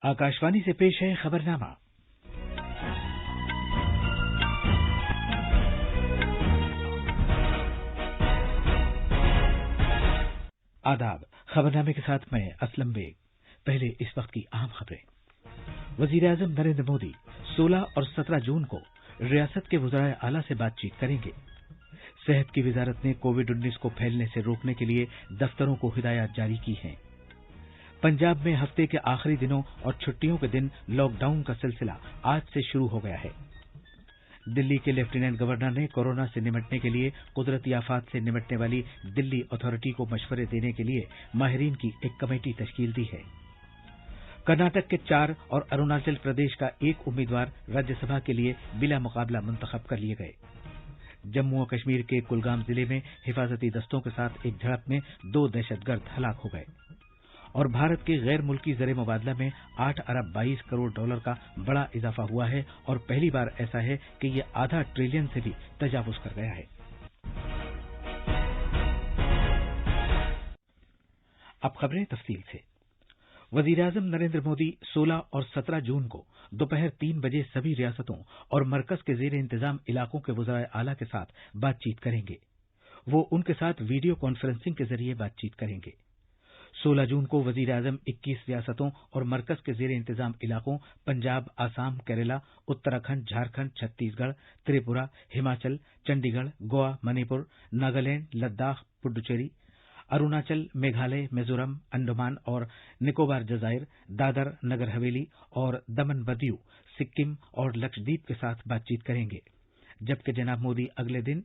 आकाशवाणी से पेश है खबरनामा। आदाब। खबरनामे के साथ मैं असलम बेग। पहले इस वक्त की अहम खबरें। वजीर-ए-आजम नरेंद्र मोदी 16 और 17 जून को रियासत के वज़राए आला से बातचीत करेंगे। सेहत की वजारत ने कोविड-19 को फैलने से रोकने के लिए दफ्तरों को हिदायत जारी की हैं। पंजाब में हफ्ते के आखिरी दिनों और छुट्टियों के दिन लॉकडाउन का सिलसिला आज से शुरू हो गया है। दिल्ली के लेफ्टिनेंट गवर्नर ने कोरोना से निपटने के लिए कुदरती आफात से निपटने वाली दिल्ली अथॉरिटी को मशवरे देने के लिए माहिरीन की एक कमेटी तश्कील दी है। कर्नाटक के 4 और अरुणाचल प्रदेश का 1 उम्मीदवार राज्यसभा के लिए बिला मुकाबला मुंतखब कर लिए गए। जम्मू और कश्मीर के कुलगाम जिले में हिफाजती दस्तों के साथ एक झड़प में 2 दहशतगर्द हलाक हो गए। और भारत के गैर मुल्की ज़र मुबादला में 8 अरब 22 करोड़ डॉलर का बड़ा इजाफा हुआ है और पहली बार ऐसा है कि यह आधा ट्रिलियन से भी तजावुज कर गया है। अब खबरें तफसील से। वज़ीर-ए-आज़म नरेंद्र मोदी 16 और 17 जून को दोपहर 3 बजे सभी रियासतों और मरकज के ज़ेर इंतजाम इलाकों के वज़राए आला के साथ बातचीत करेंगे। वो उनके साथ वीडियो कॉन्फ्रेंसिंग के जरिए बातचीत करेंगे। 16 जून को वज़ीर-ए-आज़म 21 रियासतों और मरकज के ज़ेर इंतजाम इलाकों पंजाब, आसाम, केरला, उत्तराखंड, झारखंड, छत्तीसगढ़, त्रिपुरा, हिमाचल, चंडीगढ़, गोवा, मणिपुर, नागालैंड, लद्दाख, पुडुचेरी, अरुणाचल, मेघालय, मिजोरम, अंडमान और निकोबार जजायर, दादर, नगर हवेली और दमन बदियू, सिक्किम और लक्षद्वीप के साथ बातचीत करेंगे। जबकि जनाब मोदी अगले दिन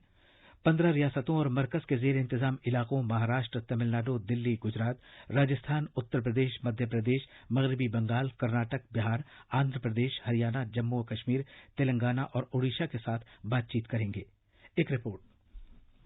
15 रियासतों और मरकज के ज़ेर इंतजाम इलाकों महाराष्ट्र, तमिलनाडु, दिल्ली, गुजरात, राजस्थान, उत्तर प्रदेश, मध्य प्रदेश, मगरबी बंगाल, कर्नाटक, बिहार, आंध्र प्रदेश, हरियाणा, जम्मू और कश्मीर, तेलंगाना और ओडिशा के साथ बातचीत करेंगे। एक रिपोर्ट।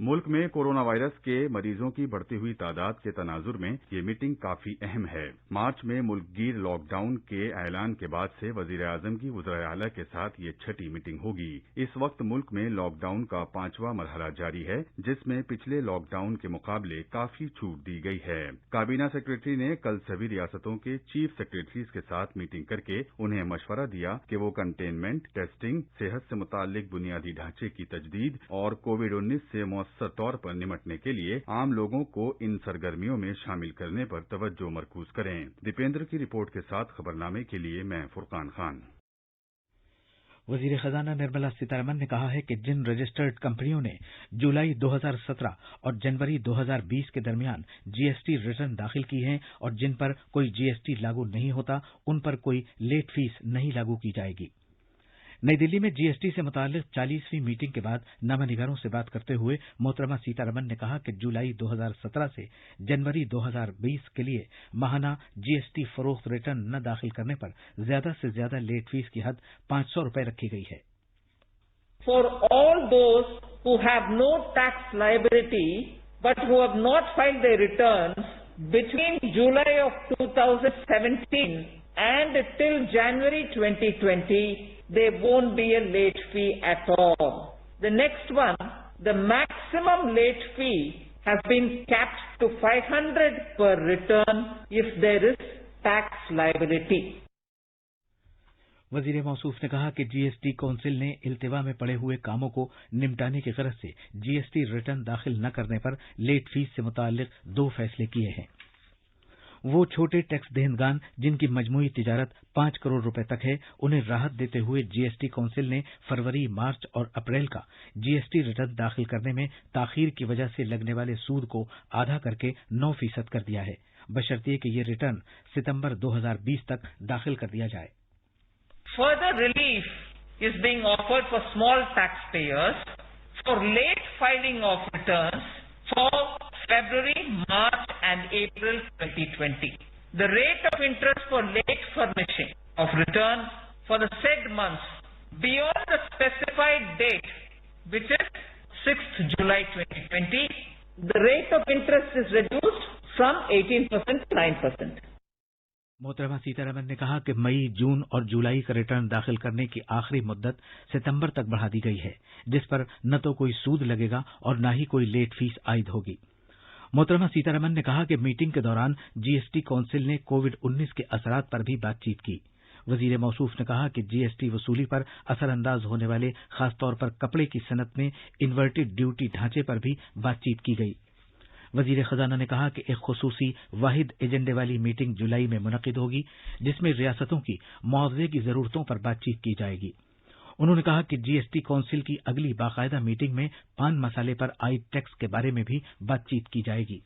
मुल्क में कोरोना वायरस के मरीजों की बढ़ती हुई तादाद के तनाजुर में ये मीटिंग काफी अहम है। मार्च में मुल्कगीर लॉकडाउन के ऐलान के बाद से वज़ीर-ए-आज़म की वज़राए आला के साथ ये छठी मीटिंग होगी। इस वक्त मुल्क में लॉकडाउन का 5वां मरहला जारी है, जिसमें पिछले लॉकडाउन के मुकाबले काफी छूट दी गई है। काबीना सेक्रेटरी ने कल सभी रियासतों के चीफ सेक्रेटरीज के साथ मीटिंग करके उन्हें मशवरा दिया कि वो कंटेनमेंट, टेस्टिंग, सेहत से मुताल्लिक बुनियादी ढांचे की तजदीद और कोविड-19 से मौसर तौर पर निपटने के लिए आम लोगों को इन सरगर्मियों में शामिल करने पर तवज्जो मरकूज करें। दीपेंद्र की रिपोर्ट के साथ खबरनामे के लिए मैं फुरकान खान। वजीर खजाना निर्मला सीतारमण ने कहा है कि जिन रजिस्टर्ड कंपनियों ने जुलाई 2017 और जनवरी 2020 के दरमियान जीएसटी रिटर्न दाखिल की हैं और जिन पर कोई जीएसटी लागू नहीं होता, उन पर कोई लेट फीस नहीं लागू की जाएगी। नई दिल्ली में जीएसटी से मुताल्लिक 40वीं मीटिंग के बाद नवानिगारों से बात करते हुए मोहतरमा सीतारमण ने कहा कि जुलाई 2017 से जनवरी 2020 के लिए माहाना जीएसटी फरोख्त रिटर्न न दाखिल करने पर ज्यादा से ज्यादा लेट फीस की हद ₹500 रखी गई है। For all those who have no tax liability but who have not filed their returns between July of 2017 and till January 2020, there won't be a late fee at all. The next one, the maximum late fee has been capped to 500 per return if there is tax liability. वजीर मौसूफ ने कहा कि GST council ने इल्तिवा में पड़े हुए कामों को निपटाने की गरज से जीएसटी रिटर्न दाखिल न करने पर लेट फीस से मुताल्लिक 2 फैसले किए हैं। वो छोटे टैक्स देहंदगान जिनकी मजमूई तिजारत 5 करोड़ रुपए तक है, उन्हें राहत देते हुए जीएसटी काउंसिल ने फरवरी, मार्च और अप्रैल का जीएसटी रिटर्न दाखिल करने में ताखीर की वजह से लगने वाले सूद को आधा करके 9% कर दिया है, बशर्ते कि ये रिटर्न सितंबर 2020 तक दाखिल कर दिया जाए। Further relief is being offered for small taxpayers for late filing of returns for February, March and April 2020. The rate of interest for late furnishing of return for the said months beyond the specified date, which is 6th July 2020, the rate of interest is reduced from 18% to 9%. मोहतरमा सीतारमण ने कहा कि मई, जून और जुलाई का return दाखिल करने की आखिरी मुद्दत सितंबर तक बढ़ा दी गई है, जिस पर न तो कोई सूद लगेगा और न ही कोई लेट फीस आयद होगी। मोहतरमा सीतारमन ने कहा कि मीटिंग के दौरान जीएसटी काउंसिल ने कोविड-19 के असरात पर भी बातचीत की। वजीर मौसूफ ने कहा कि जीएसटी वसूली पर असरअंदाज होने वाले खासतौर पर कपड़े की सनत में इन्वर्टेड ड्यूटी ढांचे पर भी बातचीत की गई। वजीर खजाना ने कहा कि एक खुसूसी वाहिद एजेंडे वाली मीटिंग जुलाई में मुनक्किद होगी, जिसमें रियासतों की मुआवजे की जरूरतों पर बातचीत की जाएगी। उन्होंने कहा कि जीएसटी काउंसिल की अगली बाकायदा मीटिंग में पान मसाले पर आयद टैक्स के बारे में भी बातचीत की जाएगी।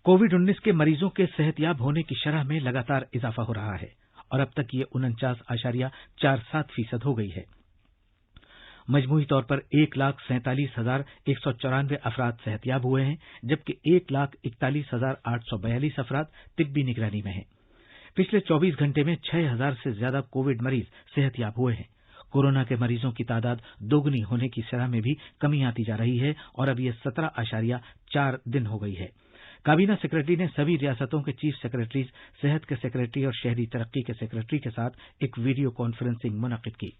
कोविड-19 के मरीजों के सेहतयाब होने की शरह में लगातार इजाफा हो रहा है और अब तक ये 49.47% हो गई है। मजमूई तौर पर 1,47,194 अफराद सेहतयाब हुए हैं, जबकि 1,41,842 अफराद तिब्बी निगरानी में हैं। पिछले 24 घंटे में 6,000 से ज्यादा कोविड मरीज सेहतयाब हुए हैं। कोरोना के मरीजों की तादाद दोगुनी होने की शरह में भी कमी आती जा रही है और अब यह 17.4 दिन हो गई है। काबीना सेक्रेटरी ने सभी रियासतों के चीफ सेक्रेटरीज, सेहत के सेक्रेटरी और शहरी तरक्की के सेक्रेटरी के साथ एक वीडियो कॉन्फ्रेंसिंग मुनक्किद की।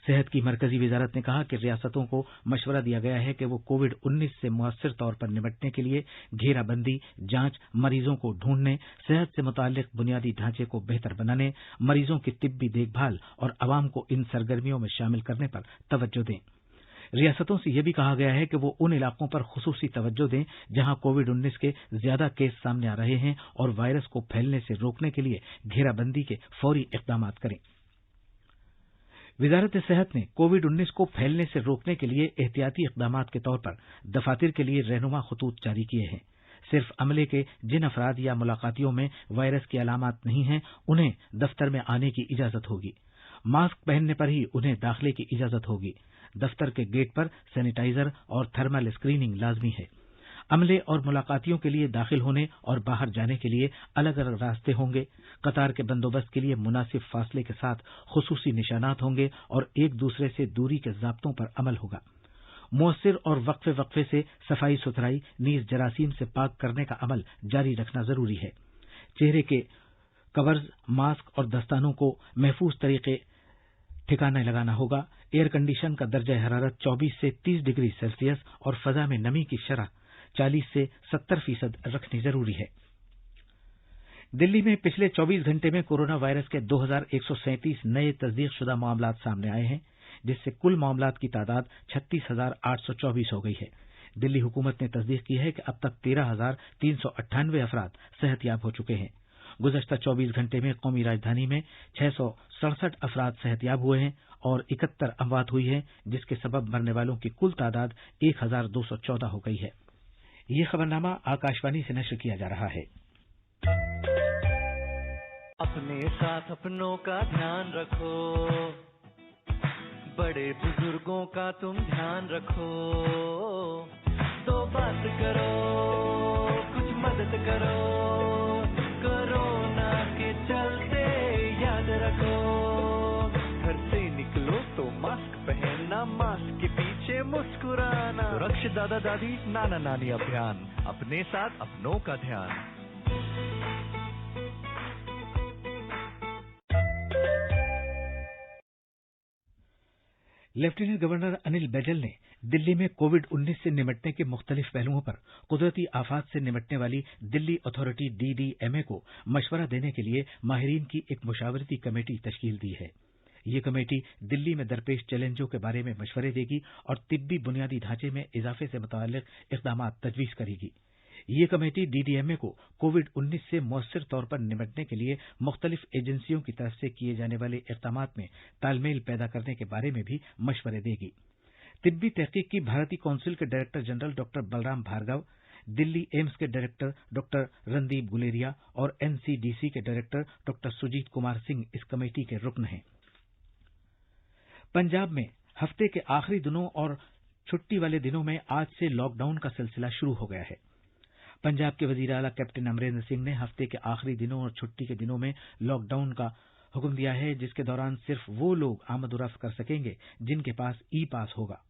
सेहत की मरकजी वजारत ने कहा कि रियासतों को मशवरा दिया गया है कि वो कोविड-19 से मुअस्सर तौर पर निपटने के लिए घेराबंदी, जांच, मरीजों को ढूंढने, सेहत से मुताल्लिक बुनियादी ढांचे को बेहतर बनाने, मरीजों की तिब्बी देखभाल और अवाम को इन सरगर्मियों में शामिल करने पर तवज्जो दें। रियासतों से यह भी कहा गया है कि वो उन इलाकों पर खुसूसी तवज्जो दें जहां कोविड-19 के ज्यादा केस सामने आ रहे हैं और वायरस को फैलने से रोकने के लिए घेराबंदी के फौरी इक़दामात करें। वजारत सेहत ने कोविड-19 को फैलने से रोकने के लिए एहतियाती इक़दामात के तौर पर दफातर के लिए रहनुमा खतूत जारी किए हैं। सिर्फ अमले के जिन अफराद या मुलाकातियों में वायरस की अलामात नहीं हैं, उन्हें दफ्तर में आने की इजाजत होगी। मास्क पहनने पर ही उन्हें दाखिले की इजाजत होगी। दफ्तर के गेट पर सैनिटाइजर और थर्मल स्क्रीनिंग लाजमी है। अमले और मुलाकातियों के लिए दाखिल होने और बाहर जाने के लिए अलग अलग रास्ते होंगे। कतार के बंदोबस्त के लिए मुनासिब फासले के साथ खुसूसी निशानात होंगे और एक दूसरे से दूरी के ज़ाब्तों पर अमल होगा। मुअस्सिर और वक्फे वक्फे से सफाई सुथराई नीज जरासीम से पाक करने का अमल जारी रखना जरूरी है। चेहरे के कवर्स, मास्क और दस्तानों को महफूज तरीके ठिकाने लगाना होगा। एयर कंडीशन का दर्जा हरारत 24 से 30 डिग्री सेल्सियस और फजा में नमी की शरह 40 से 70% रखनी जरूरी है। दिल्ली में पिछले 24 घंटे में कोरोना वायरस के 2,137 नए तस्दीक शुदा मामलात सामने आए हैं, जिससे कुल मामलात की तादाद 36,824 हो गई है। दिल्ली हुकूमत ने तस्दीक की है कि अब तक 13,398 अफराद सेहतयाब हो चुके हैं। गुज़श्ता 24 घंटे में कौमी राजधानी में 667 अफराद सेहतयाब हुए हैं और 71 अमवात हुई है, जिसके सबब मरने वालों की कुल तादाद 1,214 हो गई है। ये खबरनामा आकाशवाणी से नश्र किया जा रहा है। अपने साथ अपनों का ध्यान रखो, बड़े बुजुर्गों का तुम ध्यान रखो, तो बात करो, कुछ मदद करो, कोरोना के चलते याद रखो, घर से निकलो तो मास्क पहनना, मास्क के पीछे मुस्कुराना, सुरक्षित दादा दादी नाना नानी अभियान, अपने साथ अपनों का ध्यान। लेफ्टिनेंट गवर्नर अनिल बैजल ने दिल्ली में कोविड-19 से निपटने के मुख्तलिफ पहलुओं पर कुदरती आफात से निपटने वाली दिल्ली अथॉरिटी DDMA को मशवरा देने के लिए माहिरीन की एक मुशावरती कमेटी तश्कील दी है। ये कमेटी दिल्ली में दरपेश चैलेंजों के बारे में मशवरे देगी और तिब्बी बुनियादी ढांचे में इजाफे से मुताल्लिक इक़दामात तजवीज़ करेगी। ये कमेटी DDMA को कोविड-19 से मुअस्सिर तौर पर निपटने के लिए मुख्तलिफ एजेंसियों की तरफ से किए जाने वाले इक़दामात में तालमेल पैदा करने के बारे में भी मशवरे देगी। तिब्बी तहकीक की भारतीय काउंसिल के director general doctor Balram Bhargava, Delhi AIIMS के डायरेक्टर डॉक्टर रणदीप गुलेरिया और NCDC के डायरेक्टर डॉक्टर सुजीत कुमार सिंह इस कमेटी के रुकन हैं। पंजाब में हफ्ते के आखिरी दिनों और छुट्टी वाले दिनों में आज से लॉकडाउन का सिलसिला शुरू हो गया है। पंजाब के वजीर आला कैप्टन अमरिंदर सिंह ने हफ्ते के आखिरी दिनों और छुट्टी के दिनों में लॉकडाउन का हुक्म दिया है, जिसके दौरान सिर्फ वो लोग आमद-ओ-रफ्त कर सकेंगे जिनके पास ई-पास होगा।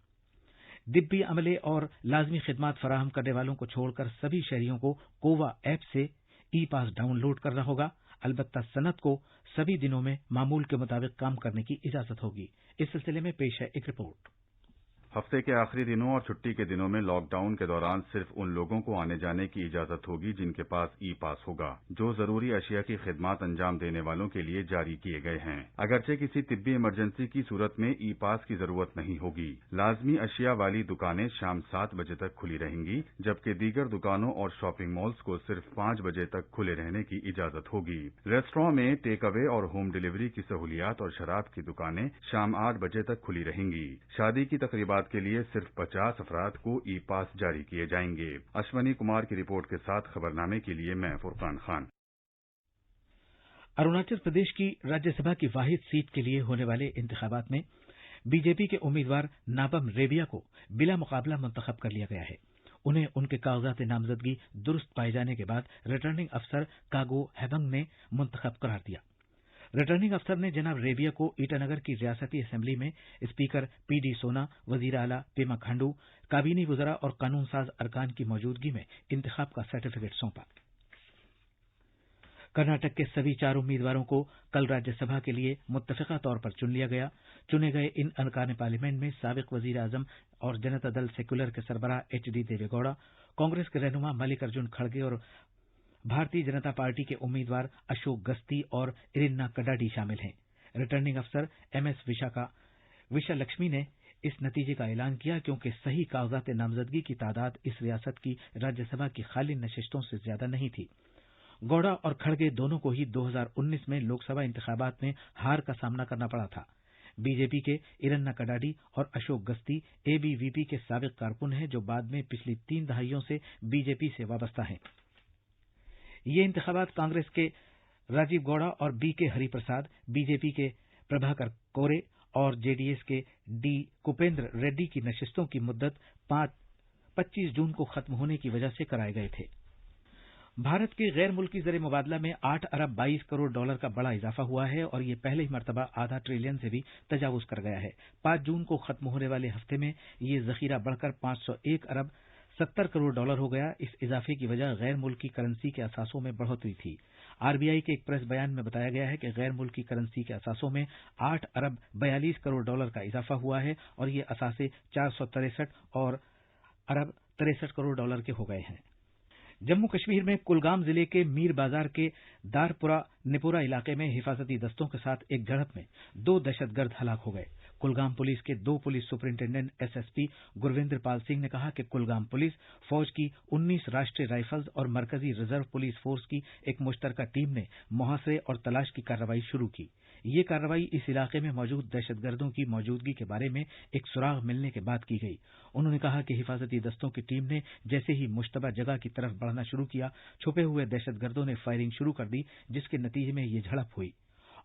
दिब्बी अमले और लाजमी खिदमात फराहम करने वालों को छोड़कर सभी शहरियों को कोवा ऐप से ई-पास डाउनलोड करना होगा। अलबत्ता सनत को सभी दिनों में मामूल के मुताबिक काम करने की इजाजत होगी। इस सिलसिले में पेश है एक रिपोर्ट। हफ्ते के आखिरी दिनों और छुट्टी के दिनों में लॉकडाउन के दौरान सिर्फ उन लोगों को आने जाने की इजाजत होगी जिनके पास ई पास होगा, जो जरूरी अशिया की खिदमत अंजाम देने वालों के लिए जारी किए गए हैं। अगरचे किसी तिब्बी इमरजेंसी की सूरत में ई पास की जरूरत नहीं होगी। लाजमी अशिया वाली दुकानें शाम 7 बजे तक खुली रहेंगी, जबकि दीगर दुकानों और शॉपिंग मॉल्स को सिर्फ 5 बजे तक खुले रहने की इजाजत होगी। रेस्टोरेंट में टेक अवे और होम डिलीवरी की सहूलियात और शराब की दुकानें शाम 8 बजे तक खुली रहेंगी। शादी की तकरीबात के लिए सिर्फ 50 अफराद को ई पास जारी किए जाएंगे। अश्वनी कुमार की रिपोर्ट के साथ खबरनामे के लिए मैं फुरकान खान। अरुणाचल प्रदेश की राज्यसभा की वाहिद सीट के लिए होने वाले इंतखाबात में बीजेपी के उम्मीदवार नाबम रेबिया को बिला मुकाबला मुंतखब कर लिया गया है। उन्हें उनके कागजात नामजदगी दुरुस्त पाए जाने के बाद रिटर्निंग अफसर कागो हेबंग ने मुंतखब करार दिया। रिटर्निंग अफसर ने जनाब रेबिया को ईटानगर की रियासती असेंबली में स्पीकर पीडी सोना, वजीर आला पेमा खांडू, काबीनी वज़रा और कानून साज अरकान की मौजूदगी में इंतखाब का सर्टिफिकेट सौंपा। कर्नाटक के सभी 4 उम्मीदवारों को कल राज्यसभा के लिए मुत्तफिका तौर पर चुन लिया गया। चुने गए इन अरकान पार्लियामेंट में साबिक वजीर आजम और जनता दल सेक्युलर के सरबराह एचडी देवेगौड़ा, कांग्रेस के रहनुमा मल्लिकार्जुन खड़गे और भारतीय जनता पार्टी के उम्मीदवार अशोक गस्ती और इरिन्ना कडाडी शामिल हैं। रिटर्निंग अफसर एमएस विशालक्ष्मी ने इस नतीजे का ऐलान किया क्योंकि सही कागजात नामजदगी की तादाद इस रियासत की राज्यसभा की खाली नशिस्तों से ज्यादा नहीं थी। गौड़ा और खड़गे दोनों को ही 2019 में लोकसभा इंतखाबात में हार का सामना करना पड़ा था। बीजेपी के इरन्ना कडाडी और अशोक गस्ती एबीवीपी के साबिक कारकुन हैं जो बाद में पिछली 3 दहाइयों से बीजेपी से वाबस्ता हैं। ये इंतखाबात कांग्रेस के राजीव गौड़ा और बी के हरिप्रसाद, बीजेपी के प्रभाकर कोरे और जेडीएस के डी कुपेंद्र रेड्डी की नशिस्तों की मुद्दत 25 जून को खत्म होने की वजह से कराए गए थे। भारत के गैर मुल्की ज़र मुबादला में 8 अरब 22 करोड़ डॉलर का बड़ा इजाफा हुआ है और ये पहले ही मरतबा आधा ट्रिलियन से भी तजावुज कर गया है। 5 जून को खत्म होने वाले हफ्ते में ये जखीरा बढ़कर 501 अरब 70 करोड़ डॉलर हो गया। इस इजाफे की वजह गैर मुल्की करेंसी के असासों में बढ़ोतरी थी। आरबीआई के एक प्रेस बयान में बताया गया है कि गैर मुल्की करेंसी के असासों में 8 अरब 42 करोड़ डॉलर का इजाफा हुआ है और ये असासे 463 और अरब 63 करोड़ डॉलर के हो गए हैं। जम्मू कश्मीर में कुलगाम जिले के मीर बाजार के दारपुरा निपुरा इलाके में हिफाजती दस्तों के साथ एक झड़प में 2 दहशतगर्द हलाक हो गए। कुलगाम पुलिस के 2 police superintendent SSP Gurvinder Pal Singh ने कहा कि कुलगाम पुलिस फौज की 19 राष्ट्रीय राइफल्स और मरकजी रिजर्व पुलिस फोर्स की एक मुश्तरका टीम ने मुहासरे और तलाश की कार्रवाई शुरू की। ये कार्रवाई इस इलाके में मौजूद दहशतगर्दों की मौजूदगी के बारे में एक सुराग मिलने के बाद की गई। उन्होंने कहा कि हिफाजती दस्तों की टीम ने जैसे ही मुश्तबा जगह की तरफ बढ़ना शुरू किया, छुपे हुए दहशतगर्दों ने फायरिंग शुरू कर दी, जिसके नतीजे में ये झड़प हुई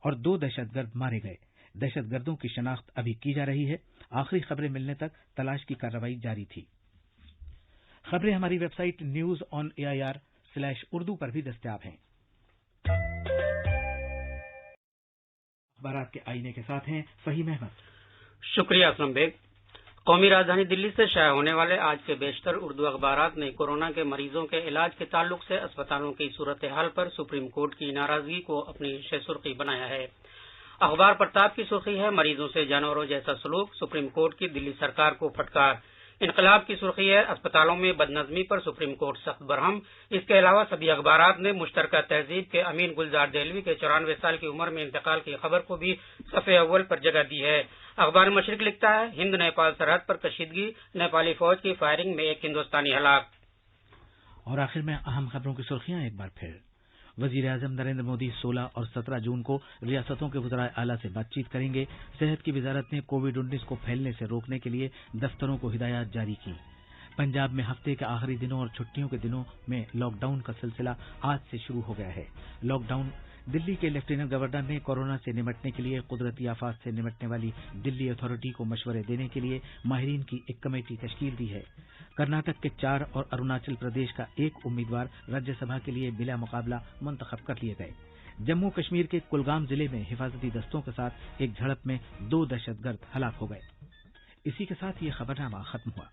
और 2 दहशतगर्द मारे गए। दहशतगर्दों की शनाख्त अभी की जा रही है। आखिरी खबरें मिलने तक तलाश की कार्रवाई जारी थी। खबरें हमारी वेबसाइट news.on.air/urdu पर भी दस्तयाब हैं। अखबारात के आईने के साथ हैं फहीम अहमद। शुक्रिया असलम बेग। कौमी राजधानी दिल्ली से शाया होने वाले आज के बेशतर उर्दू अखबारात ने कोरोना के मरीजों के इलाज के ताल्लुक से अस्पतालों की सूरत हाल पर सुप्रीम कोर्ट की नाराजगी को अपनी सुर्खी बनाया है। अखबार प्रताप की सुर्खी है, मरीजों से जानवरों जैसा सलूक, सुप्रीम कोर्ट की दिल्ली सरकार को फटकार। इनकलाब की सुर्खी है, अस्पतालों में बदनज़मी पर सुप्रीम कोर्ट सख्त बरहम। इसके अलावा सभी अखबारात ने मुश्तरका तहजीब के अमीन गुलजार देहलवी के 94 साल की उम्र में इंतकाल की खबर को भी सफ़े अव्वल पर जगह दी है। अखबार मशरिक लिखता है, हिंद नेपाल सरहद पर कशीदगी, नेपाली फौज की फायरिंग में एक हिंदुस्तानी हलाक। और आखिर में अहम खबरों की सुर्खियां एक बार फिर। वजीर आजम नरेंद्र मोदी 16 और 17 जून को रियासतों के वज़राए आला से बातचीत करेंगे। सेहत की वजारत ने कोविड-19 को फैलने से रोकने के लिए दफ्तरों को हिदायत जारी की। पंजाब में हफ्ते के आखिरी दिनों और छुट्टियों के दिनों में लॉकडाउन का सिलसिला आज से शुरू हो गया है। लॉकडाउन दिल्ली के लेफ्टिनेंट गवर्नर ने कोरोना से निपटने के लिए कुदरती आफात से निपटने वाली दिल्ली अथॉरिटी को मशवरे देने के लिए माहिरीन की एक कमेटी तश्कील दी है। कर्नाटक के 4 और अरुणाचल प्रदेश का 1 उम्मीदवार राज्यसभा के लिए बिला मुकाबला मुंतखब कर लिए गए। जम्मू कश्मीर के कुलगाम जिले में हिफाजती दस्तों के साथ एक झड़प में 2 दहशतगर्द हलाक हो गए। इसी के साथ ये खबरनामा खत्म हुआ।